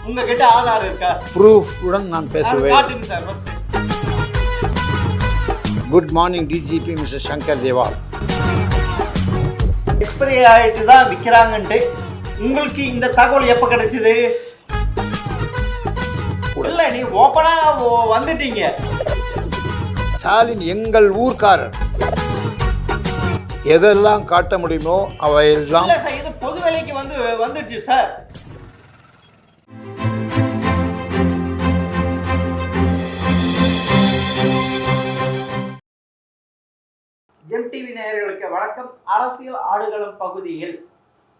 உங்ககிட்ட ஆதார் இருக்கா? ப்ரூஃப் உடன் நான் பேசுவேன். காட்டுங்க sir first. Good morning DGP mister Shankar Dewal. Expiry ஆயிட்டு தான் விற்கிறாங்கன்ட்டு உங்களுக்கு இந்த தகவல் எப்போ கிடைச்சது? இல்லை, நீ ஓப்பனா வந்துட்டீங்க. ஸ்டாலின் எங்கள் ஊர்க்காரர், எதெல்லாம் காட்ட முடியுமோ அவையெல்லாம். இல்லை சார், இது பொது வேலைக்கு வந்துடுச்சு சார். எம்டிவி நேயர்களுக்கு வணக்கம். அரசியல் ஆடுகளம் பகுதியில்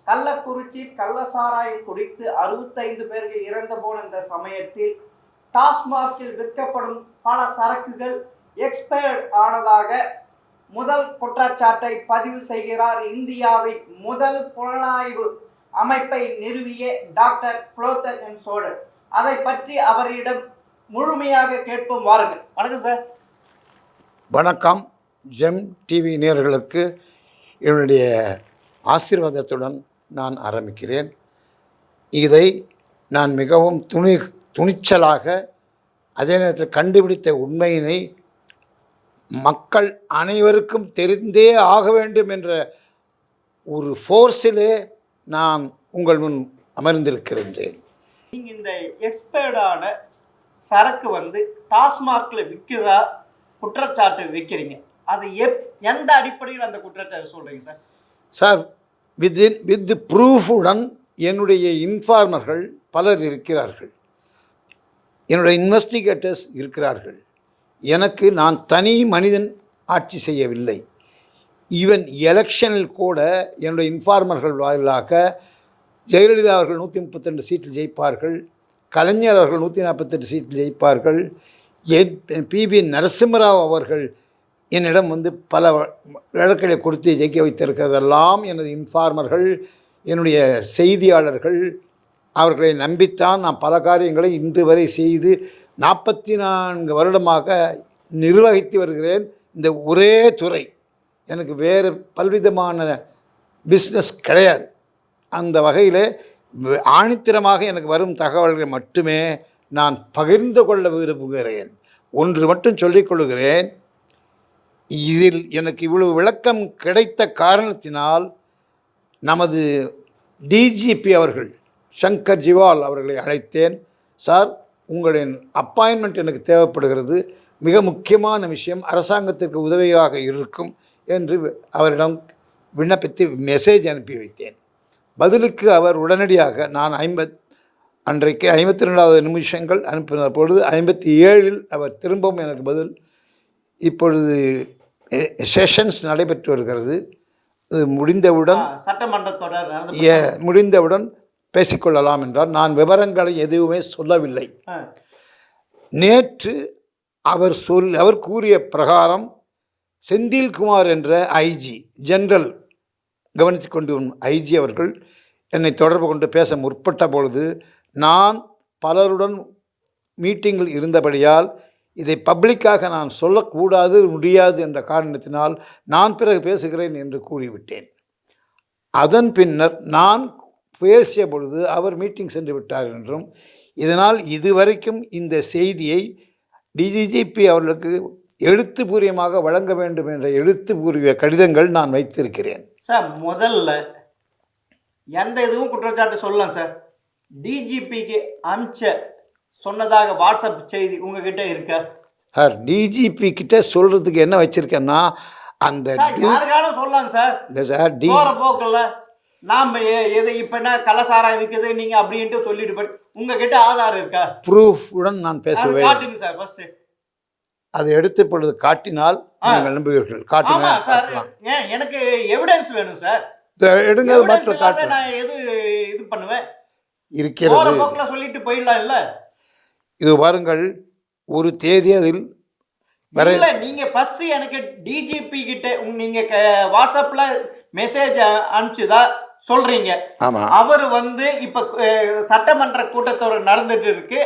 கள்ளக்குறிச்சி கள்ளசாராயம் குடித்து 65 பேர்கள் இறந்து போன இந்த சமயத்தில் டாஸ்மாகில் விற்கப்படும் பல சரக்குகள் எக்ஸ்பயர்ட் ஆனதாக முதல் குற்றச்சாட்டை பதிவு செய்கிறார். இந்தியாவின் முதல் புலனாய்வு அமைப்பை நிறுவிய டாக்டர் குலோத்தங்கன் சோழன். அதை பற்றி அவரிடம் முழுமையாக கேட்போம், வாருங்கள். வணக்கம் சார். வணக்கம். ஜெம் டிவி நேயர்களுக்கு என்னுடைய ஆசீர்வாதத்துடன் நான் ஆரம்பிக்கிறேன். இதை நான் மிகவும் துணிச்சலாக, அதே நேரத்தில் கண்டுபிடித்த உண்மையினை மக்கள் அனைவருக்கும் தெரிந்தே ஆக வேண்டும் என்ற ஒரு ஃபோர்ஸிலே நான் உங்கள் முன் அமர்ந்திருக்கின்றேன். நீங்கள் இந்த எக்ஸ்பயர்டான சரக்கு டாஸ்மாகில் விற்கிறா குற்றச்சாட்டு வைக்கிறீங்க. அது எந்த அடிப்படையில் அந்த குற்றச்சாட்டு சொல்கிறீங்க சார்? சார், வித் ப்ரூஃபுடன் என்னுடைய இன்ஃபார்மர்கள் பலர் இருக்கிறார்கள், என்னுடைய இன்வெஸ்டிகேட்டர்ஸ் இருக்கிறார்கள். எனக்கு நான் தனி மனிதன் ஆட்சி செய்யவில்லை. ஈவன் எலெக்ஷனில் கூட என்னுடைய இன்ஃபார்மர்கள் வாயிலாக ஜெயலலிதா அவர்கள் 132 சீட்டில் ஜெயிப்பார்கள், கலைஞர் அவர்கள் 148 சீட்டில் ஜெயிப்பார்கள், பிவி நரசிம்மராவ் அவர்கள் என்னிடம் பல வழக்குகளை கொடுத்து ஜெயிக்க வைத்திருக்கிறதெல்லாம் எனது இன்ஃபார்மர்கள், என்னுடைய செய்தியாளர்கள். அவர்களை நம்பித்தான் நான் பல காரியங்களை இன்று வரை செய்து 44 வருடமாக நிர்வகித்து வருகிறேன். இந்த ஒரே துறை, எனக்கு வேறு பல்விதமான பிஸ்னஸ் கிடையாது. அந்த வகையில் ஆணித்தரமாக எனக்கு வரும் தகவல்களை மட்டுமே நான் பகிர்ந்து கொள்ள விரும்புகிறேன். ஒன்று மட்டும் சொல்லிக்கொள்கிறேன், இதில் எனக்கு இவ்வளவு விளக்கம் கிடைத்த காரணத்தினால் நமது டிஜிபி அவர்கள் சங்கர் ஜிவால் அவர்களை அழைத்தேன். சார், உங்களின் அப்பாயின்மெண்ட் எனக்கு தேவைப்படுகிறது, மிக முக்கியமான விஷயம், அரசாங்கத்திற்கு உதவியாக இருக்கும் என்று அவரிடம் விண்ணப்பித்து மெசேஜ் அனுப்பி வைத்தேன். பதிலுக்கு அவர் உடனடியாக நான் அன்றைக்கு 52வது நிமிஷங்கள் அனுப்பின பொழுது 57இல் அவர் திரும்பவும் எனக்கு பதில், இப்பொழுது செஷன்ஸ் நடைபெற்று வருகிறது, முடிந்தவுடன் முடிந்தவுடன் பேசிக்கொள்ளலாம் என்றார். நான் விவரங்களை எதுவுமே சொல்லவில்லை. நேற்று அவர் கூறிய பிரகாரம் செந்தில்குமார் என்ற ஐஜி, ஜெனரல் கவனித்து கொண்டு ஐஜி அவர்கள் என்னை தொடர்பு கொண்டு பேச முற்பட்ட பொழுது, நான் பலருடன் மீட்டிங்கில் இருந்தபடியால் இதை பப்ளிக்காக நான் சொல்லக்கூடாது, முடியாது என்ற காரணத்தினால் நான் பிறகு பேசுகிறேன் என்று கூறிவிட்டேன். அதன் பின்னர் நான் பேசிய பொழுது அவர் மீட்டிங் சென்று விட்டார் என்றும், இதனால் இதுவரைக்கும் இந்த செய்தியை டிஜிபி அவர்களுக்கு எழுத்துப்பூர்வமாக வழங்க வேண்டும் என்ற எழுத்துப்பூர்வ கடிதங்கள் நான் வைத்திருக்கிறேன். சார், முதல்ல எந்த இதுவும் குற்றச்சாட்டு சொல்லலாம் சார். டிஜிபிக்கு சொன்னதாக வாட்ஸ்அப் செய்தி உங்ககிட்ட இருக்கா? சார், டிஜிபி கிட்ட சொல்கிறதுக்கு என்ன வச்சுருக்கேன்னா, அந்த யாருக்காலும் சொல்லலாம் சார். இல்லை சார், போகிற போக்கில் நாம் எது இப்போ என்ன கள்ளசாராயம் விற்குது நீங்கள் அப்படின்ட்டு சொல்லிட்டு போய் உங்ககிட்ட ஆதார் இருக்கா? ப்ரூஃப் உடன் நான் பேசுவேன். காட்டுங்க சார் ஃபர்ஸ்ட். அதை எடுத்து பொழுது காட்டினால் நீங்கள் நம்புவீர்கள். காட்டுங்க சார். ஏன் எனக்கு எவிடன்ஸ் வேணும் சார். எடுங்க, மட்டும் காட்டு. நான் இது பண்ணுவேன் இருக்கிறது. போகிற போக்கில் சொல்லிட்டு போயிடலாம். இல்லை, இது பாருங்கள், ஒரு தேதி அதில் இல்லை. நீங்கள் ஃபஸ்ட்டு எனக்கு டிஜிபி கிட்ட நீங்கள் வாட்ஸ்அப்பில் மெசேஜ் அனுப்பிச்சுதா சொல்கிறீங்க. அவர் இப்போ சட்டமன்ற கூட்டத்தொடர் நடந்துட்டு இருக்கு,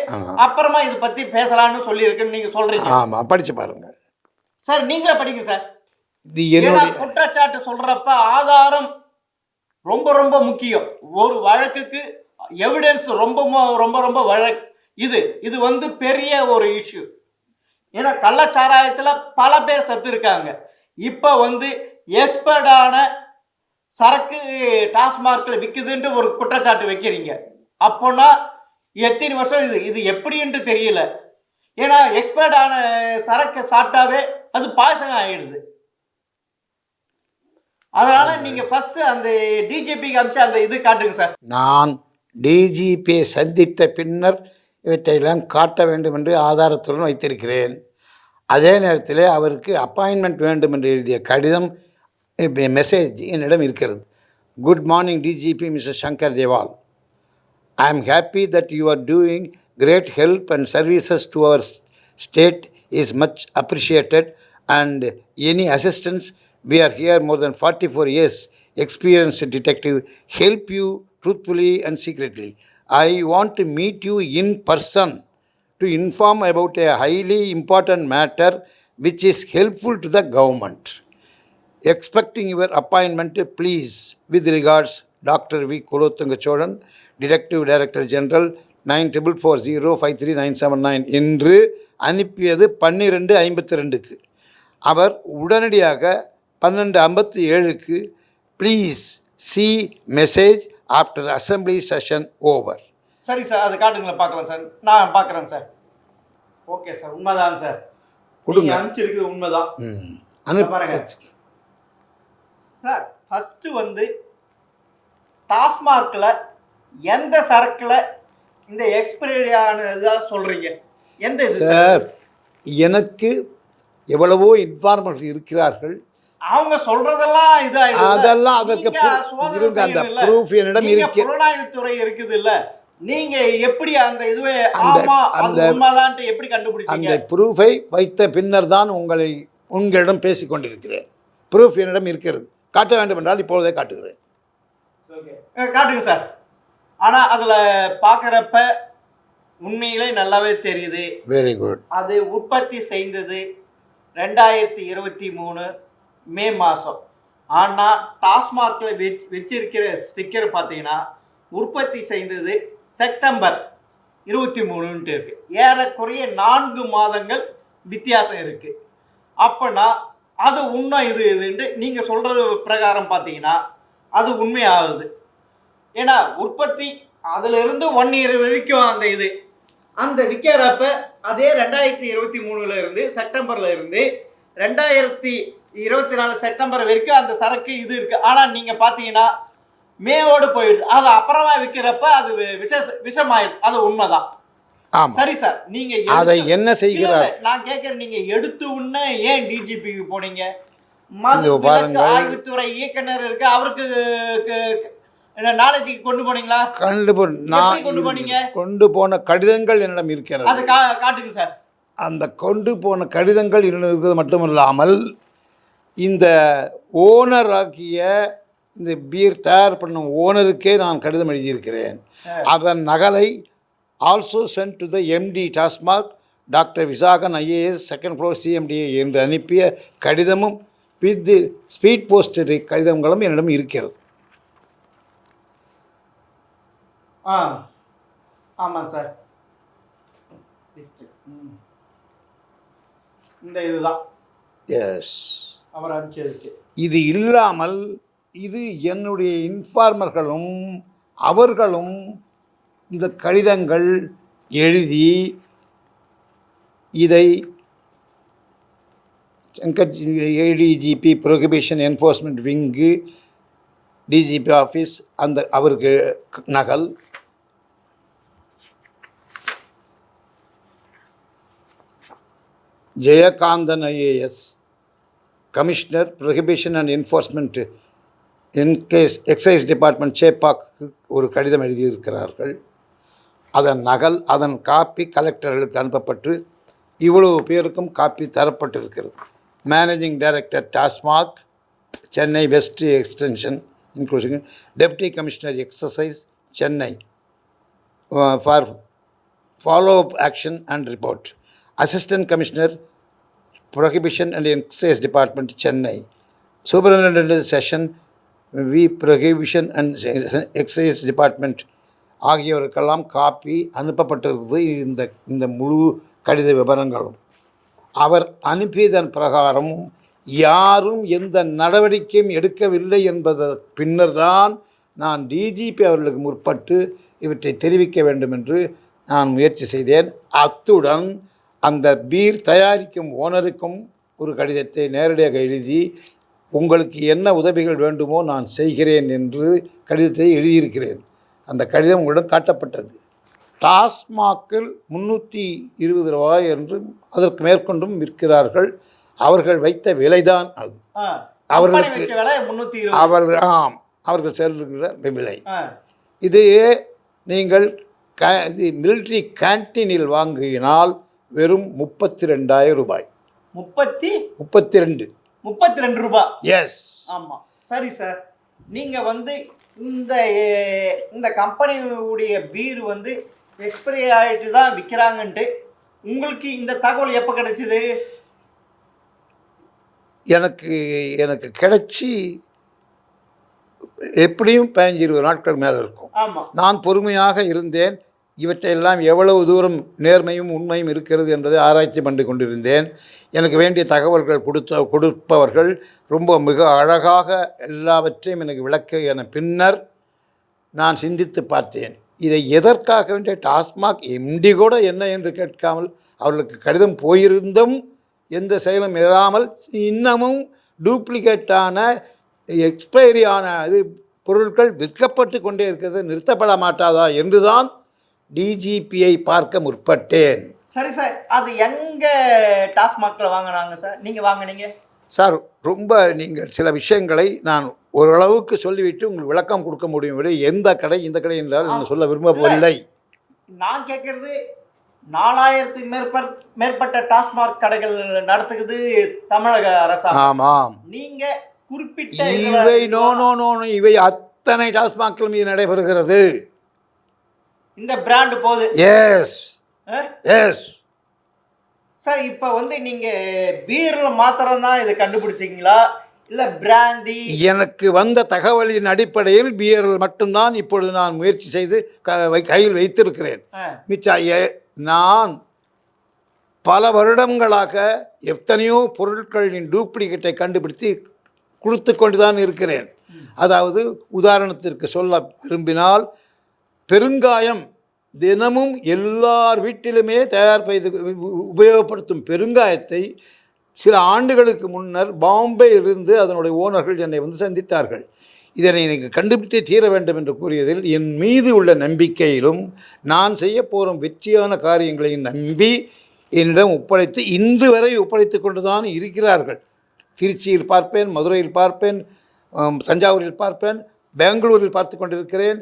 அப்புறமா இதை பற்றி பேசலான்னு சொல்லியிருக்குன்னு நீங்கள் சொல்கிறீங்க. ஆமாம், படித்து பாருங்கள் சார். நீங்களே படிங்க சார். இது குற்றச்சாட்டு சொல்கிறப்ப ஆதாரம் ரொம்ப ரொம்ப முக்கியம். ஒரு வழக்குக்கு எவிடன்ஸ் ரொம்ப ரொம்ப ரொம்ப இது வந்து பெரிய ஒரு இஷ்யூ. ஏன்னா கள்ளச்சாராயத்தில் பல பேர் செத்து இருக்காங்க. இப்போ வந்து எக்ஸ்பர்டான சரக்கு டாஸ்மார்க்கில் விற்குதுன்ட்டு ஒரு குற்றச்சாட்டு வைக்கிறீங்க. அப்போனா எத்தனை வருஷம் இது எப்படின்ட்டு தெரியல. ஏன்னா எக்ஸ்பர்டான சரக்கு சாப்பிட்டாவே அது பாய்சன் ஆகிடுது. அதனால நீங்க ஃபர்ஸ்ட் அந்த டிஜிபிக்கு அனுப்பிச்சு அந்த இது காட்டுங்க சார். நான் டிஜிபியை சந்தித்த பின்னர் இவற்றையெல்லாம் காட்ட வேண்டும் என்று ஆதாரத்துடன் வைத்திருக்கிறேன். அதே நேரத்தில் அவருக்கு அப்பாயின்மெண்ட் வேண்டும் என்று எழுதிய கடிதம் மெசேஜ் என்னிடம் இருக்கிறது. Good morning DGP mister Shankar Dewal. I am happy that you are doing great help and services to our state is much appreciated, and any assistance, we are here more than 44 years experienced detective, help you truthfully and secretly. I want to meet you in person to inform about a highly important matter which is helpful to the government. Expecting your appointment, please. With regards, Dr. V. Kulothunga Chodan, Detective Director General, 9440539979 என்று அனுப்பியது 12:52க்கு. அவர் உடனடியாக 12:57க்கு please see message after assembly session over. சரி sir, அது காட்டுங்களேன் பார்க்கலாம் சார். நான் பார்க்குறேன் சார். ஓகே சார், உண்மைதான் சார். கொடுங்க, அனுப்பிச்சிருக்குது உண்மைதான். பாருங்க சார், ஃபஸ்ட்டு வந்து டாஸ்மார்க்கில் எந்த சரக்கில் இந்த எக்ஸ்பைரி ஆனதாக சொல்கிறீங்க? எந்த இது சார்? எனக்கு எவ்வளவோ இன்ஃபார்மர்கள் இருக்கிறார்கள். அவங்க சொல்றதெல்லாம் இது அதெல்லாம் அதற்கு அந்த ப்ரூஃப் என்னிடம் இருக்கு. புலனாய்வுத்துறை இருக்குது இல்ல, நீங்க எப்படி அந்த இதுவே ஆமா அது உண்மைதான் எப்படி கண்டுபிடிச்சீங்க? அந்த ப்ரூஃபை வைத்த பின்னர் தான் உங்களிடம் பேசிக் கொண்டிருக்கிறேன். ப்ரூஃப் என்னிடம் இருக்கிறது. காட்ட வேண்டும் என்றால் இப்பொழுதே காட்டுகிறேன். காட்டுங்க சார். ஆனால் அதில் பார்க்குறப்ப உண்மையிலே நல்லாவே தெரியுது. Very good. அது உற்பத்தி செய்தது 2023 மே மாதம். ஆனால் டாஸ்மார்க்கில் வச்சிருக்கிற ஸ்டிக்கர் பார்த்தீங்கன்னா உற்பத்தி செய்தது செப்டம்பர் 23ன்ட்டு இருக்குது. ஏறக்குறைய 4 மாதங்கள் வித்தியாசம் இருக்குது. அப்போனா அது உண்மை இதுன்ட்டு நீங்கள் சொல்கிறது பிரகாரம் பார்த்தீங்கன்னா அது உண்மையாகுது. ஏன்னா உற்பத்தி அதிலிருந்து 1 இயர் வரைக்கும் அந்த விற்கிறப்ப அதே 2023 இருந்து செப்டம்பரில் இருந்து 2024 செப்டம்பர் வரைக்கும் அந்த சரக்கு இது இருக்குது. ஆனால் நீங்கள் பார்த்தீங்கன்னா மேவோடு போயிடுது. அது அப்புறமா விற்கிறப்ப அது விஷமாயிடுது. அது உண்மைதான். சரி சார், நீங்கள் அதை என்ன செய்கிறார்? நான் கேட்குறேன், நீங்கள் எடுத்து உடனே ஏன் டிஜிபிக்கு போனீங்க? ஆய்வுத்துறை இயக்குனர் இருக்கு, அவருக்கு நாலேஜுக்கு கொண்டு போனீங்களா? கொண்டு போனீங்க. கொண்டு போன கடிதங்கள் என்னிடம் இருக்கிறது. அது காட்டுங்க சார். அந்த கொண்டு போன கடிதங்கள் என்னிடம் இருக்கிறது மட்டுமில்லாமல் இந்த ஓனர் ஆக்கிய இந்த பீர் தயார் பண்ணும் ஓனருக்கே நான் கடிதம் எழுதியிருக்கிறேன். அதன் நகலை also sent to the MD TASMAC doctor Visakan IAS, 2nd floor CMDA என்று அனுப்பிய கடிதமும் வித் ஸ்பீட் போஸ்ட் கடிதங்களும் என்னிடம் இருக்கிறது. ஆமாம் சார். இந்த இதுதான் எஸ் அவர் அனுப்பிச்சிருக்கு. இது இல்லாமல் இது என்னுடைய இன்ஃபார்மர்களும் அவர்களும் இந்த கடிதங்கள் எழுதி இதை ADGP prohibition enforcement wing DGP office அந்த அவருக்கு நகல், Jayakanthan IAS commissioner prohibition and enforcement excise department Chepauk ஒரு கடிதம் எழுதியிருக்கிறார்கள். அதன் நகல், அதன் காப்பி கலெக்டர்களுக்கு அனுப்பப்பட்டு இவ்வளவு பேருக்கும் காப்பி தரப்பட்டிருக்கிறது. Managing director TASMAC Chennai west extension including deputy commissioner excise Chennai for follow up action and report, assistant commissioner prohibition and excise department Chennai, superintendent session V prohibition and excise department ஆகியோருக்கெல்லாம் காப்பி அனுப்பப்பட்டிருக்குது. இந்த இந்த முழு கடித விவரங்களும் அவர் அனுப்பியதன் பிரகாரமும் யாரும் எந்த நடவடிக்கையும் எடுக்கவில்லை என்பது பின்னர்தான் நான் டிஜிபி அவர்களுக்கு முற்பட்டு இவற்றை தெரிவிக்க வேண்டும் என்று நான் முயற்சி செய்தேன். அத்துடன் அந்த பீர் தயாரிக்கும் ஓனருக்கும் ஒரு கடிதத்தை நேரடியாக எழுதி உங்களுக்கு என்ன உதவிகள் வேண்டுமோ நான் செய்கிறேன் என்று கடிதத்தை எழுதியிருக்கிறேன். அந்த கடிதம் உங்களிடம் காட்டப்பட்டது. டாஸ்மாகில் 320 ரூபாய் என்று அதற்கு மேற்கொண்டும் விற்கிறார்கள். அவர்கள் வைத்த விலைதான் அது. அவர்களுக்கு அவர்கள் செல்கிற விலை. இதையே நீங்கள் மிலிட்ரி கேன்டீனில் வாங்கினால் வெறும் 32,000 ரூபாய். 32 ரூபாய். எஸ். ஆமாம். சரி சார், நீங்கள் வந்து இந்த கம்பெனியுடைய பீர் வந்து எக்ஸ்பைரி ஆகிட்டு தான் விற்கிறாங்கன்ட்டு உங்களுக்கு இந்த தகவல் எப்போ கிடைச்சிது? எனக்கு கிடைச்சி எப்படியும் 15-20 நாட்கள் மேலே இருக்கும். ஆமாம். நான் பொறுமையாக இருந்தேன். இவற்றையெல்லாம் எவ்வளவு தூரம் நேர்மையும் உண்மையும் இருக்கிறது என்பதை ஆராய்ச்சி பண்ணி கொண்டிருந்தேன். எனக்கு வேண்டிய தகவல்கள் கொடுப்பவர்கள் ரொம்ப மிக அழகாக எல்லாவற்றையும் எனக்கு விளக்க என பின்னர் நான் சிந்தித்து பார்த்தேன். இதை எதற்காக வேண்டிய டாஸ்மாக் எம்டி கூட என்ன என்று கேட்காமல் அவர்களுக்கு கடிதம் போயிருந்தும் எந்த செயலும் இல்லாமல் இன்னமும் டூப்ளிகேட்டான எக்ஸ்பைரியான இது பொருட்கள் விற்கப்பட்டு கொண்டே இருக்கிறது, நிறுத்தப்பட மாட்டாதா என்றுதான் டிஜிபியை பார்க்க முற்பட்டேன். சரி சார், அது எங்கே டாஸ்மாகில் வாங்கினாங்க சார்? நீங்கள் வாங்கினீங்க சார்? ரொம்ப நீங்கள் சில விஷயங்களை நான் ஓரளவுக்கு சொல்லிவிட்டு உங்களுக்கு விளக்கம் கொடுக்க முடியும் விட எந்த கடை இந்த கடை என்றால் நான் சொல்ல விரும்பவில்லை. நான் கேட்குறது 4000க்கு மேற்பட்ட டாஸ்மாக் கடைகள் நடத்துக்குது தமிழக அரசாங்கம். ஆமாம். நீங்கள் குறிப்பிட்ட இவை இவை அத்தனை டாஸ்மாக்களும் இது நடைபெறுகிறது. இந்த பிராண்ட் போகுது. எஸ் எஸ் சார், இப்போ வந்து நீங்கள் பீரில் மாத்திரம் தான் இதை கண்டுபிடிச்சிங்களா இல்லை பிராந்தி? எனக்கு வந்த தகவலின் அடிப்படையில் பியரில் மட்டும்தான் இப்பொழுது நான் முயற்சி செய்து கையில் வைத்திருக்கிறேன். நான் பல வருடங்களாக எத்தனையோ பொருட்களின் டூப்ளிகேட்டை கண்டுபிடித்து கொடுத்து கொண்டு தான் இருக்கிறேன். அதாவது உதாரணத்திற்கு சொல்ல விரும்பினால் பெருங்காயம் தினமும் எல்லார் வீட்டிலுமே தயார் செய்து உபயோகப்படுத்தும் பெருங்காயத்தை சில ஆண்டுகளுக்கு முன்னர் பாம்பேயிலிருந்து அதனுடைய ஓனர்கள் என்னை வந்து சந்தித்தார்கள். இதனை எனக்கு கண்டுபிடித்தே தீர வேண்டும் என்று கூறியதில் என் மீது உள்ள நம்பிக்கையிலும் நான் செய்ய போகும் வெற்றியான காரியங்களையும் நம்பி என்னிடம் ஒப்படைத்து இன்று வரை ஒப்படைத்து கொண்டு தான் இருக்கிறார்கள். திருச்சியில் பார்ப்பேன், மதுரையில் பார்ப்பேன், தஞ்சாவூரில் பார்ப்பேன், பெங்களூரில் பார்த்து கொண்டிருக்கிறேன்.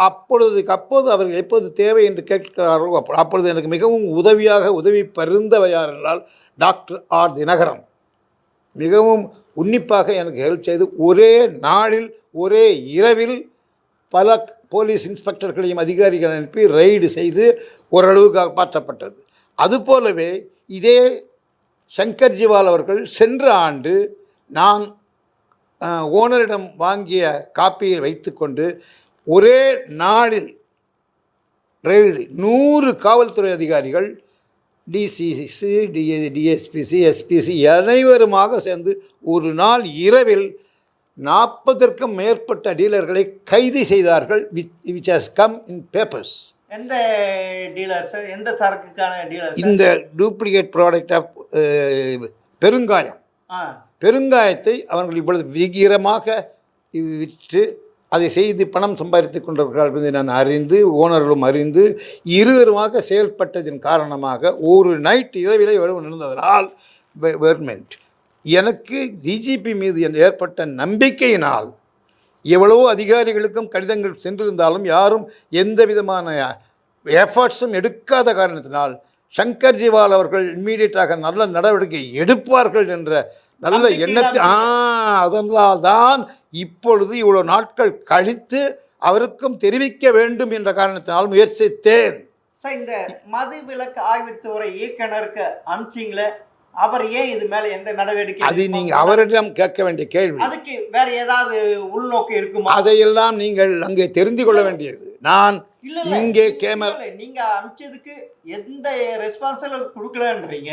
அப்போது அவர்கள் எப்போது தேவை என்று கேட்கிறார்களோ அப்பொழுது எனக்கு மிகவும் உதவி பருந்தவர் யார் என்றால் டாக்டர் ஆர் தினகரன் மிகவும் உன்னிப்பாக எனக்கு ஹெல்ப் செய்து ஒரே நாளில் ஒரே இரவில் பல போலீஸ் இன்ஸ்பெக்டர்களையும் அதிகாரிகளை அனுப்பி ரெய்டு செய்து ஓரளவு காப்பாற்றப்பட்டது. அதுபோலவே இதே சங்கர் ஜிவால் அவர்கள் சென்ற ஆண்டு நான் ஓனரிடம் வாங்கிய காப்பியை வைத்துக்கொண்டு ஒரே நாளில் ரெய்டு 100 காவல்துறை அதிகாரிகள் டிசிசி டிஎஸ்பிசி எஸ்பிசி அனைவருமாக சேர்ந்து ஒரு நாள் இரவில் 40க்கும் மேற்பட்ட டீலர்களை கைது செய்தார்கள். Which has come in papers. எந்த டீலர் சார்? எந்த சரக்குக்கான டீலர்? இந்த டூப்ளிகேட் ப்ராடக்ட் ஆஃப் பெருங்காயத்தை அவர்கள் இவ்வளவு விகிரமாக விற்று அதை செய்து பணம் சம்பாதித்து கொண்டிருக்கிறார்கள் என்பதை நான் அறிந்து ஓனர்களும் அறிந்து இருவருமாக செயல்பட்டதன் காரணமாக ஒரு நைட் இரவிலே நடந்ததனால் கவர்மெண்ட் எனக்கு டிஜிபி மீது ஏற்பட்ட நம்பிக்கையினால் எவ்வளவோ அதிகாரிகளுக்கும் கடிதங்கள் சென்றிருந்தாலும் யாரும் எந்த விதமான எஃபர்ட்ஸும் எடுக்காத காரணத்தினால் சங்கர் ஜிவால் அவர்கள் இம்மீடியட்டாக நல்ல நடவடிக்கை எடுப்பார்கள் என்ற நல்ல எண்ணத்தை அதனால் தான் இப்பொழுது இவ்வளோ நாட்கள் கழித்து அவருக்கும் தெரிவிக்க வேண்டும் என்ற காரணத்தினால் முயற்சித்தேன். சார், இந்த மது விலக்கு ஆய்வுத்துறை இயக்குனருக்கு அனுப்பிச்சிங்களே, அவர் ஏன் இது மேலே எந்த நடவடிக்கை? அது நீங்கள் அவரிடம் கேட்க வேண்டிய கேள்வி. அதுக்கு வேற ஏதாவது உள்நோக்கம் இருக்குமா? அதையெல்லாம் நீங்கள் அங்கே தெரிந்து கொள்ள வேண்டியது. நான் இல்ல இல்ல இங்கே நீங்க கேமரா இல்ல, நீங்க அனுப்பிச்சதுக்கு எந்த ரெஸ்பான்சிபிள் கொடுக்கலன்றீங்க.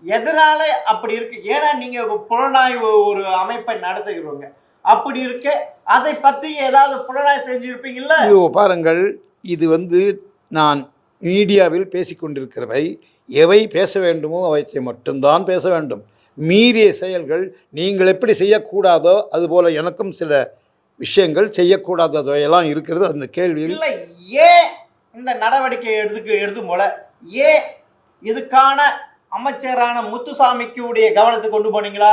எதனால அப்படி இருக்கு? ஏன்னா நீங்க புலனாய்வு ஒரு அமைப்பை நடத்துகிறவங்க. அப்படி இருக்க அதை பத்தி ஏதாவது புலனாய்வு செஞ்சிருப்பீங்கல்ல? இதோ பாருங்கள், இது நான் மீடியாவில் பேசிக்கொண்டிருக்கிறவை எவை பேச வேண்டுமோ அவற்றை மட்டும்தான் பேச வேண்டும். மீறிய செயல்கள் நீங்கள் எப்படி செய்யக்கூடாதோ அதுபோல் எனக்கும் சில விஷயங்கள் செய்யக்கூடாதவையெல்லாம் இருக்கிறது. அந்த கேள்வியில் இல்ல, ஏன் இந்த நடவடிக்கை எடுத்தும் போல ஏன் இதுக்கான அமைச்சரான முத்துசாமிக்கு உடைய கவனத்துக்கு கொண்டு போனீங்களா?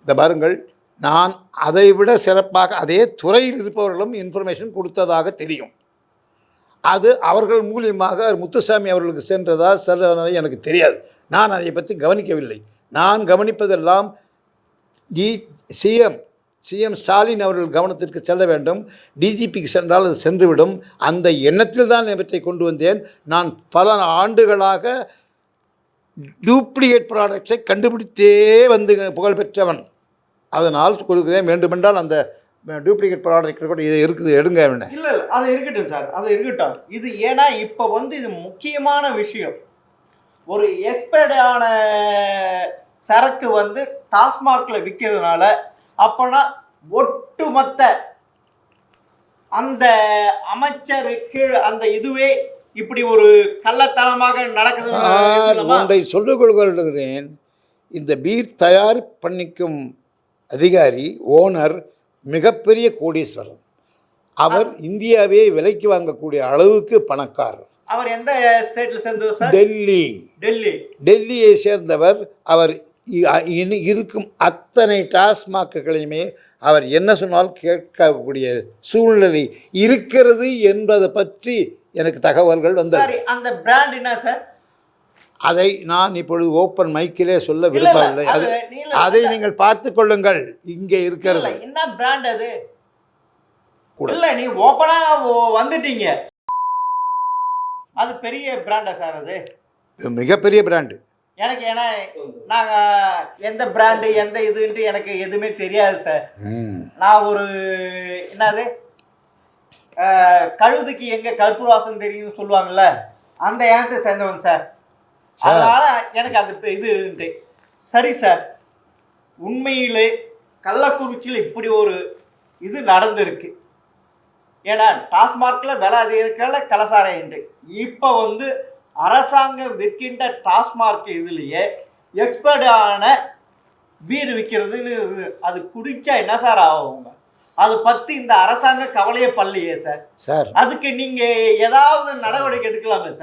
இந்த பாருங்கள், நான் அதை விட சிறப்பாக அதே துறையில் இருப்பவர்களும் இன்ஃபர்மேஷன் கொடுத்ததாக தெரியும். அது அவர்கள் மூலியமாக முத்துசாமி அவர்களுக்கு சென்றதா எனக்கு தெரியாது. நான் அதை பற்றி கவனிக்கவில்லை. நான் கவனிப்பதெல்லாம் சிஎம் ஸ்டாலின் அவர்கள் கவனத்திற்கு செல்ல வேண்டும். டிஜிபிக்கு சென்றால் அது சென்றுவிடும். அந்த எண்ணத்தில் தான் இவற்றை கொண்டு வந்தேன். நான் பல ஆண்டுகளாக டூப்ளிகேட் ப்ராடக்ட்ஸை கண்டுபிடித்தே புகழ்பெற்றவன். அதனால் கொடுக்குறேன். வேண்டுமென்றால் அந்த டூப்ளிகேட் ப்ராடக்ட் கூட இது இருக்குது, எடுங்க. இல்லை இல்லை, அது இருக்கட்டும் சார், அது இருக்கட்டும். இது ஏன்னா இப்போ இது முக்கியமான விஷயம். ஒரு எக்ஸ்பைர்டான சரக்கு டாஸ்மார்க்கில் விற்கிறதுனால அப்போனா ஒட்டுமொத்த அந்த அமைச்சருக்கு அந்த இதுவே இப்படி ஒரு கள்ளத்தனமாக நடக்குது. ஒன்றை சொல்லிக் கொள்கிறேன். இந்த பீர் தயார் பண்ணிக்கும் அதிகாரி ஓனர் மிகப்பெரிய கோடீஸ்வரர். அவர் இந்தியாவே விலைக்கு வாங்கக்கூடிய அளவுக்கு பணக்காரர். அவர் எந்த ஸ்டேட்ல சேர்ந்தவர் சார்? டெல்லியை சேர்ந்தவர். அவர் இருக்கும் அத்தனை டாஸ்மாக்குகளையுமே அவர் என்ன சொன்னால் கேட்கக்கூடிய சூழ்நிலை இருக்கிறது என்பதை பற்றி எனக்கு தகவல்கள் வந்தது. அந்த பிராண்ட் என்ன சார்? அதை நான் இப்பொழுது ஓப்பன் மைக்கிலே சொல்ல விரும்பவில்லை. அதை நீங்கள் பார்த்து கொள்ளுங்கள். இங்கே இருக்கிறது. என்ன பிராண்ட் அது? இல்ல, நீ ஓப்பனா வந்துட்டீங்க. அது பெரிய பிராண்டா சார்? அது மிகப்பெரிய பிராண்டு. எனக்கு ஏன்னா நாங்கள் எந்த பிராண்டு எந்த இதுன்ட்டு எனக்கு எதுவுமே தெரியாது சார். நான் ஒரு என்னது கழுதுக்கு எங்கே கற்பூரவாசம் தெரியும் சொல்லுவாங்கள்ல, அந்த ஏன்ட்டு சேர்ந்தவன் சார். அதனால் எனக்கு அது இதுன்ட்டு. சரி சார், உண்மையிலே கள்ளக்குறிச்சியில் இப்படி ஒரு இது நடந்திருக்கு. ஏன்னா டாஸ்மார்க்கில் விலை அதிகரிக்கல கலசாரைன்ட்டு. இப்போ அரசாங்கம் விற்கின்ற டாஸ்மார்க் இதுலேயே எக்ஸ்பர்டான பீர் விற்கிறதுன்னு அது குடிச்சா என்ன சார் ஆகும்? அதை பற்றி இந்த அரசாங்கம் கவலையே பல்லையே சார். அதுக்கு நீங்கள் ஏதாவது நடவடிக்கை எடுக்கலாமே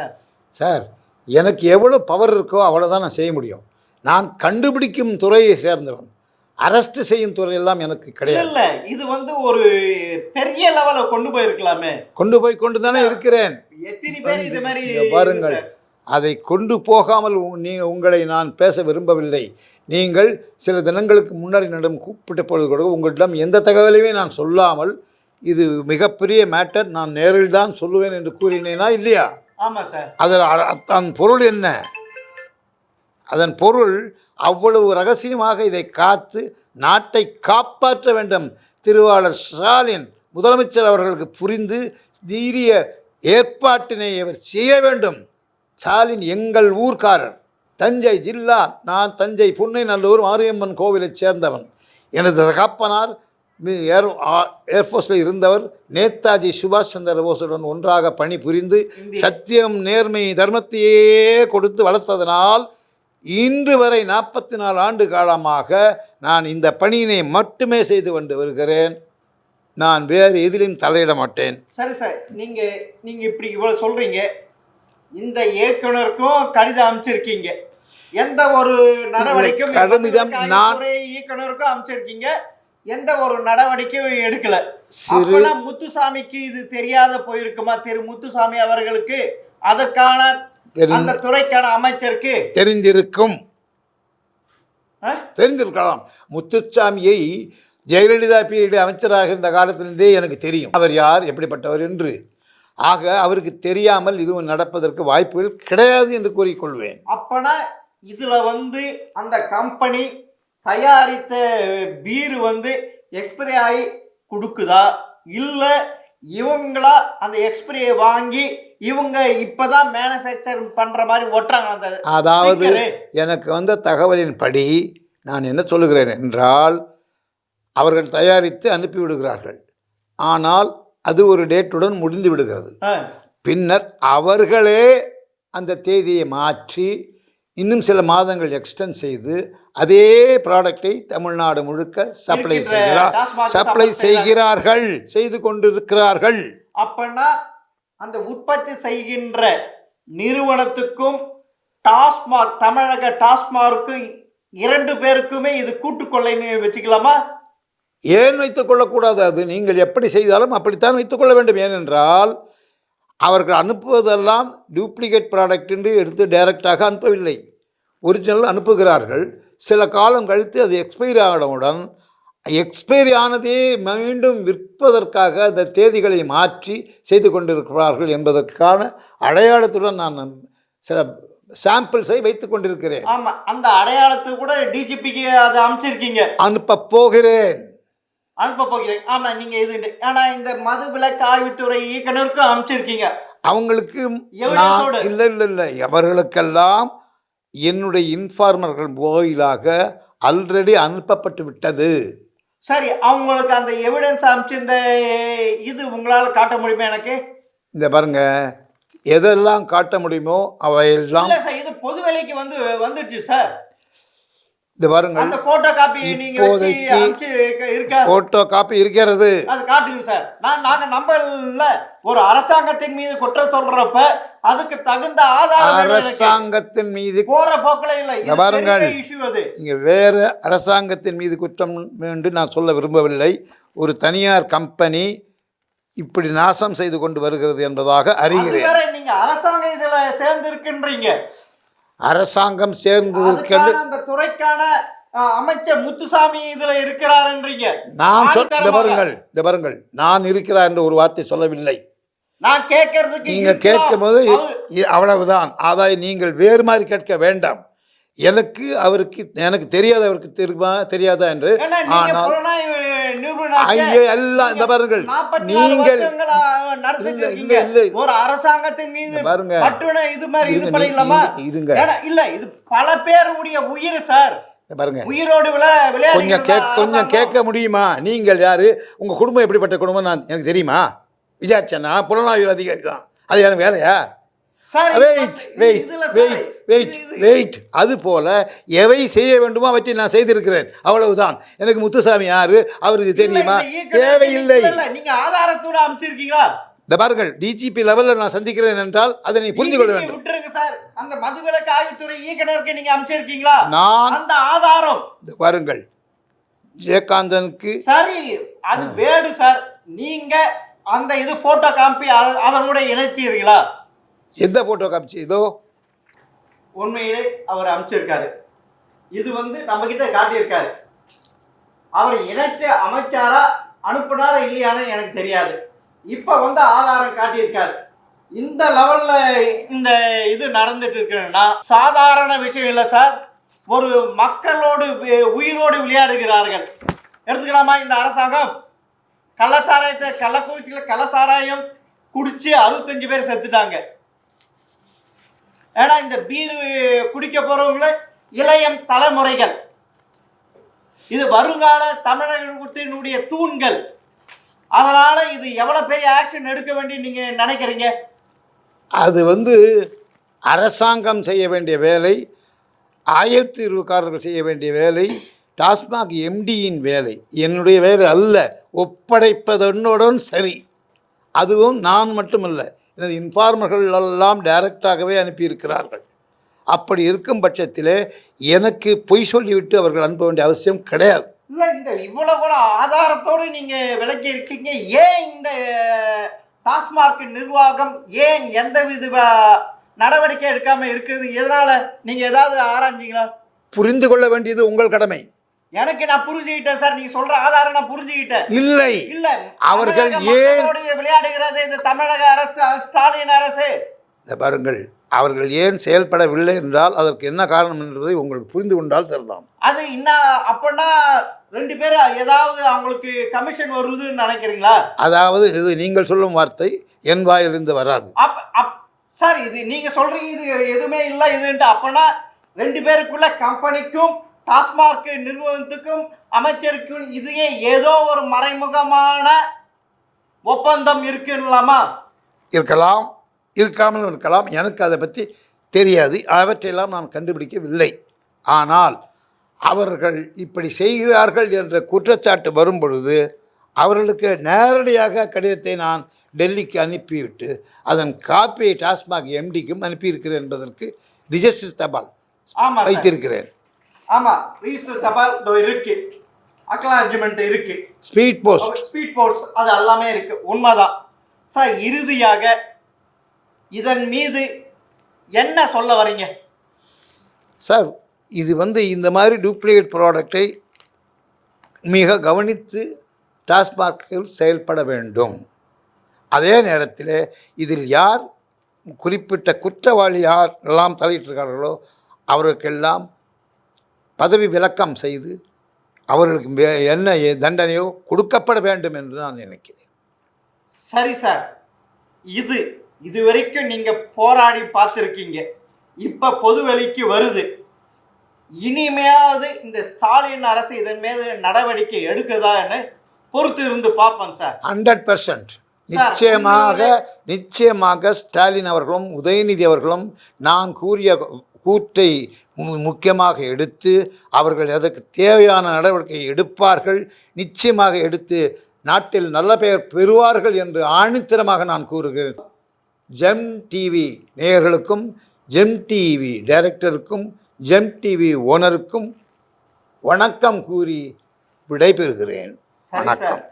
சார். எனக்கு எவ்வளோ பவர் இருக்கோ அவ்வளோதான் நான் செய்ய முடியும். நான் கண்டுபிடிக்கும் துறையை சேர்ந்தவன். அரெஸ்ட் செய்யும் துறையெல்லாம் எனக்கு கிடையாது. இல்லை, இது ஒரு பெரிய லெவலில் கொண்டு போயிருக்கலாமே. கொண்டு தானே இருக்கிறேன். எத்தனை பேர் இது மாதிரி பாருங்கள். அதை கொண்டு போகாமல் உங்களை நான் பேச விரும்பவில்லை. நீங்கள் சில தினங்களுக்கு முன்னாடி என்னிடம் கூப்பிட்ட பொழுது கூட உங்களிடம் எந்த தகவலையுமே நான் சொல்லாமல் இது மிகப்பெரிய மேட்டர், நான் நேரில் தான் சொல்லுவேன் என்று கூறினேனா இல்லையா? ஆமாம் சார். அதன் பொருள் என்ன? அதன் பொருள் அவ்வளவு ரகசியமாக இதை காத்து நாட்டை காப்பாற்ற வேண்டும். திருவாளர் ஸ்டாலின் முதலமைச்சர் அவர்களுக்கு புரிந்து தீரிய ஏற்பாட்டினை அவர் செய்ய வேண்டும். ஸ்டாலின் எங்கள் ஊர்க்காரர், தஞ்சை ஜில்லா. நான் தஞ்சை புன்னைநல்லூர் மாரியம்மன் கோவிலைச் சேர்ந்தவன். எனது தகப்பனார் ஏர்ஃபோர்ஸில் இருந்தவர். நேதாஜி சுபாஷ் சந்திர போஸுடன் ஒன்றாக பணிபுரிந்து சத்தியம் நேர்மை தர்மத்தையே கொடுத்து வளர்த்ததனால் இன்று வரை 44 ஆண்டு காலமாக நான் இந்த பணியினை மட்டுமே செய்து கொண்டு வருகிறேன். நான் வேறு எதிலும் தலையிட மாட்டேன். சரி சார், நீங்கள் இப்படி இவ்வளோ சொல்கிறீங்க. இந்த இயக்குனருக்கும் கடிதம் அமைச்சிருக்கீங்க, எந்த ஒரு நடவடிக்கையும் இயக்குனருக்கும் அமைச்சிருக்கீங்க, எந்த ஒரு நடவடிக்கையும் எடுக்கல. முத்துசாமிக்கு இது தெரியாத போயிருக்குமா? திரு முத்துசாமி அவர்களுக்கு அதற்கான அந்த துறைக்கான அமைச்சருக்கு தெரிந்திருக்கலாம். முத்துசாமியை ஜெயலலிதா பீரியட் அமைச்சராக இருந்த காலத்திலிருந்தே எனக்கு தெரியும் அவர் யார், எப்படிப்பட்டவர் என்று. ஆக அவருக்கு தெரியாமல் இதுவும் நடப்பதற்கு வாய்ப்புகள் கிடையாது என்று கூறிக்கொள்வேன். அப்பனா இதுல அந்த கம்பெனி தயாரித்த பீர் எக்ஸ்பைரி ஆகி கொடுக்குதா, இல்லை இவங்களா அந்த எக்ஸ்பிரியை வாங்கி இவங்க இப்பதான் மேனுஃபேக்சர் பண்ற மாதிரி ஒட்டுறாங்க அந்த அதாவது sticker. எனக்கு வந்த தகவலின்படி நான் என்ன சொல்லுகிறேன் என்றால், அவர்கள் தயாரித்து அனுப்பிவிடுகிறார்கள். ஆனால் அது ஒரு டேட்டுடன் முடிந்து விடுகிறது. பின்னர் அவர்களே அந்த தேதியை மாற்றி இன்னும் சில மாதங்கள் எக்ஸ்டெண்ட் செய்து அதே ப்ராடக்டை தமிழ்நாடு முழுக்க சப்ளை செய்கிறார்கள், செய்து கொண்டிருக்கிறார்கள். அப்பனா அந்த உற்பத்தி செய்கின்ற நிறுவனத்துக்கும் டாஸ்மாக், தமிழக டாஸ்மார்க்கும் 2 பேருக்குமே இது கூட்டுக்கொள்ளைன்னு வச்சுக்கலாமா? ஏன் வைத்துக் கொள்ளக்கூடாது? அது நீங்கள் எப்படி செய்தாலும் அப்படித்தான் வைத்துக்கொள்ள வேண்டும். ஏனென்றால் அவர்கள் அனுப்புவதெல்லாம் டூப்ளிகேட் ப்ராடக்ட் என்று எடுத்து டைரக்டாக அனுப்பவில்லை, ஒரிஜினல் அனுப்புகிறார்கள். சில காலம் கழித்து அது எக்ஸ்பைரி ஆனவுடன் எக்ஸ்பைரி ஆனதே மீண்டும் விற்பதற்காக அந்த தேதிகளை மாற்றி செய்து கொண்டிருக்கிறார்கள் என்பதற்கான அடையாளத்துடன் நான் சில சாம்பிள்ஸை வைத்துக் கொண்டிருக்கிறேன். ஆமா, அந்த அடையாளத்தை கூட டிஜிபிக்கு அதை அனுப்பிச்சிருக்கீங்க. அனுப்ப போகிறேன். ஆமா, நீங்க இது ஆனா இந்த மது விலக்கு ஆய்வுத்துறை இயக்குனருக்கும் அனுப்பிச்சிருக்கீங்க. அவங்களுக்கு இல்லை அவர்களுக்கெல்லாம் என்னுடைய இன்ஃபார்மர்கள் வாயிலாக ஆல்ரெடி அனுப்பப்பட்டு விட்டது. சரி, அவங்களுக்கு அந்த எவிடன்ஸ் அனுப்பிச்சிருந்த இது உங்களால் காட்ட முடியுமா? எனக்கு இந்த பாருங்க, எதெல்லாம் காட்ட முடியுமோ அவையெல்லாம். இல்லை சார், இது பொது வேலைக்கு வந்துடுச்சு சார். இது பாருங்க, அந்த போட்டோ காப்பி நீங்க வச்சு அனுப்பிச்சு இருக்கா? போட்டோ காப்பி இருக்கிறது, அது காட்டுங்க சார். நாங்க நம்பல. ஒரு அரசாங்கத்தின் மீது குற்றம் சொல்றப்ப அதுக்கு தகுந்த ஆதாரம் அரசாங்கத்தின் மீது போற போக்கல இல்ல. இது பாருங்கள், இஷ்யூ. அது இங்க வேற அரசாங்கத்தின் மீது குற்றம் என்று நான் சொல்ல விரும்பவில்லை. ஒரு தனியார் கம்பெனி இப்படி நாசம் செய்து கொண்டு வருகிறது என்பதாக அறிகிறேன். நீங்க அரசாங்கம் இதுல சேர்ந்து இருக்கின்றீங்க. அரசாங்கம் சேர்ந்திருக்கிறது. அந்த துறைக்கான அமைச்சர் முத்துசாமி இதுல இருக்கிறார்ன்றீங்க. நான் இந்த பாருங்கள், நான் இருக்கிறார் என்று ஒரு வார்த்தை சொல்லவில்லை. நான் கேட்கறதுக்கு நீங்க கேட்கும் போது அவ்வளவுதான். அதாவது நீங்கள் வேறு மாதிரி கேட்க வேண்டாம். எனக்கு தெரியாத, அவருக்கு தெரியாதா என்று. ஆனால் எல்லாம் இந்த பாருங்கள், நீங்கள் ஒரு அரசாங்கத்தின் மீது பாருங்க இது மாதிரி இது பண்ணிடலாமா? இல்ல, இது பல பேருடைய உயிர் சார். பாருங்க, உயிரோடு கொஞ்சம் கேட்க முடியுமா? நீங்கள் யாரு, உங்க குடும்பம் எப்படிப்பட்ட குடும்பம் நான் எனக்கு தெரியுமா? விசாரிச்சேன்னா புலனாய்வு அதிகாரி தான், அது எனக்கு வேலையா? வெயிட். அது போல எவை செய்ய வேண்டுமோ அவற்றை நான் செய்திருக்கிறேன், அவ்வளவுதான். எனக்கு முத்துசாமி யாரு, அவருக்கு தெரியுமா? தேவையில்லை. நீங்க ஆதாரத்தோட அமைச்சிருக்கீங்களா? இந்த பாருங்கள், டிஜிபி லெவலில் நான் சந்திக்கிறேன் என்றால் அதை நீ புரிந்து கொள்ள வேண்டும். விட்டுருங்க சார், அந்த மதுவிலக்கு ஆய்வுத்துறை இயக்குனருக்கு நீங்க அமைச்சிருக்கீங்களா? நான் அந்த ஆதாரம் இந்த பாருங்கள், ஜெயகாந்தனுக்கு சரி, அது வேடு சார். நீங்க அந்த இது போட்டோ காப்பி அதனோட இணைச்சீர்களா? எந்த போட்டோ காமிச்சு? இதோ உண்மையிலே அவர் அமைச்சிருக்காரு. இது நம்ம கிட்ட காட்டியிருக்காரு. அவர் இணைத்து அமைச்சாரா அனுப்புனாரா இல்லையான்னு எனக்கு தெரியாது. இப்ப ஆதாரம் காட்டியிருக்காரு. இந்த லெவல்ல இந்த இது நடந்துட்டு இருக்குன்னா சாதாரண விஷயம் இல்லை சார். ஒரு மக்களோடு உயிரோடு விளையாடுகிறார்கள். எடுத்துக்கலாமா இந்த அரசாங்கம்? கள்ளக்குறிச்சியில் கள்ளசாராயம் குடிச்சு 65 பேர் செத்துட்டாங்க. ஏன்னா இந்த பீர் குடிக்க போறவங்கள இளையம் தலைமுறைகள். இது வருங்கால தமிழகத்தினுடைய தூண்கள். அதனால இது எவ்வளவு பெரிய ஆக்ஷன் எடுக்க வேண்டிய நீங்க நினைக்கிறீங்க? அது அரசாங்கம் செய்ய வேண்டிய வேலை, ஆயத்தீர்வுக்காரர்கள் செய்ய வேண்டிய வேலை, டாஸ்மாக் எம்டியின் வேலை, என்னுடைய வேலை அல்ல. ஒப்படைப்பதனுடன் சரி. அதுவும் நான் மட்டுமல்ல, எனது இன்ஃபார்மர்கள் எல்லாம் டைரக்டாகவே அனுப்பியிருக்கிறார்கள். அப்படி இருக்கும் பட்சத்தில் எனக்கு பொய் சொல்லிவிட்டு அவர்கள் அனுப்ப வேண்டிய அவசியம் கிடையாது. இல்லை, இந்த இவ்வளவு ஆதாரத்தோடு நீங்க விலக்கி இருக்கீங்க. ஏன் இந்த டாஸ்மாக் நிர்வாகம் ஏன் எந்த வித நடவடிக்கை எடுக்காம இருக்குது? எதனால நீங்க ஏதாவது ஆராய்ஞ்சீங்களா? புரிந்து கொள்ள வேண்டியது உங்கள் கடமை. நான் புரிஞ்சுக்கிட்டேன் சார். நீங்க சொல்ற ஆதாரம் நான் புரிஞ்சுக்கிட்டேன். இல்லை அவர்கள் ஏன் விளையாடுகிறது இந்த தமிழக அரசு, ஸ்டாலின் அரசு. இந்த பாருங்கள், அவர்கள் ஏன் செயல்படவில்லை என்றால் அதற்கு என்ன காரணம் என்பதை உங்களுக்கு புரிந்து கொண்டால் சரிதான். அது இன்னும் அப்போனா 2 பேரும் ஏதாவது அவங்களுக்கு கமிஷன் வருதுன்னு நினைக்கிறீங்களா? அதாவது இது நீங்கள் சொல்லும் வார்த்தை என் வாயிலிருந்து வராது. சார், இது நீங்க சொல்றீங்க இது எதுவுமே இல்லை இதுன்ட்டு. அப்போனா 2 பேருக்குள்ள கம்பெனிக்கும் டாஸ்மார்க் நிறுவனத்துக்கும் அமைச்சருக்கும் இதையே ஏதோ ஒரு மறைமுகமான ஒப்பந்தம் இருக்குல்லாமா? இருக்கலாம், இருக்காமல் இருக்கலாம். எனக்கு அதை பற்றி தெரியாது. அவற்றையெல்லாம் நான் கண்டுபிடிக்கவில்லை. ஆனால் அவர்கள் இப்படி செய்கிறார்கள் என்ற குற்றச்சாட்டு வரும் பொழுது அவர்களுக்கு நேரடியாக கடிதத்தை நான் டெல்லிக்கு அனுப்பிவிட்டு அதன் காப்பியை டாஸ்மாக் எம்டிக்கும் அனுப்பியிருக்கிறேன் என்பதற்கு ரிஜிஸ்டர் தபால் வைத்திருக்கிறேன். ஆமாம், ரிஜிஸ்டர் தபால் இருக்கு, அக்னாலஜ்மெண்ட் இருக்கு, ஸ்பீட் போஸ்ட் அது எல்லாமே இருக்கு. உண்மைதான் சார். இறுதியாக இதன் மீது என்ன சொல்ல வரீங்க சார்? இது இந்த மாதிரி டூப்ளிகேட் ப்ராடக்டை மிக கவனித்து டாஸ்மாகில் செயல்பட வேண்டும். அதே நேரத்தில் இதில் யார் குறிப்பிட்ட குற்றவாளி யார் எல்லாம் தலையிட்டிருக்கார்களோ அவர்களுக்கெல்லாம் பதவி விலக்கம் செய்து அவர்களுக்கு என்ன தண்டனையோ கொடுக்கப்பட வேண்டும் என்று நான் நினைக்கிறேன். சரி சார், இதுவரைக்கும் நீங்கள் போராடி பார்த்துருக்கீங்க, இப்போ பொதுவெளிக்கு வருது. இனிமையாவது இந்த ஸ்டாலின் அரசு இதன் மீது நடவடிக்கை எடுக்குதான்னு பொறுத்து இருந்து பார்ப்போம் சார். 100% நிச்சயமாக ஸ்டாலின் அவர்களும் உதயநிதி அவர்களும் நான் கூறிய கூற்றை முக்கியமாக எடுத்து அவர்கள் அதற்கு தேவையான நடவடிக்கை எடுப்பார்கள். நிச்சயமாக எடுத்து நாட்டில் நல்ல பெயர் பெறுவார்கள் என்று ஆணித்தரமாக நான் கூறுகிறேன். ஜெம் டிவி நேயர்களுக்கும் ஜெம் டிவி டைரக்டருக்கும் ஜெம் டிவி ஓனருக்கும் வணக்கம் கூறி விடைபெறுகிறேன். வணக்கம்.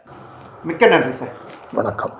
மிக்க நன்றி சார். வணக்கம்.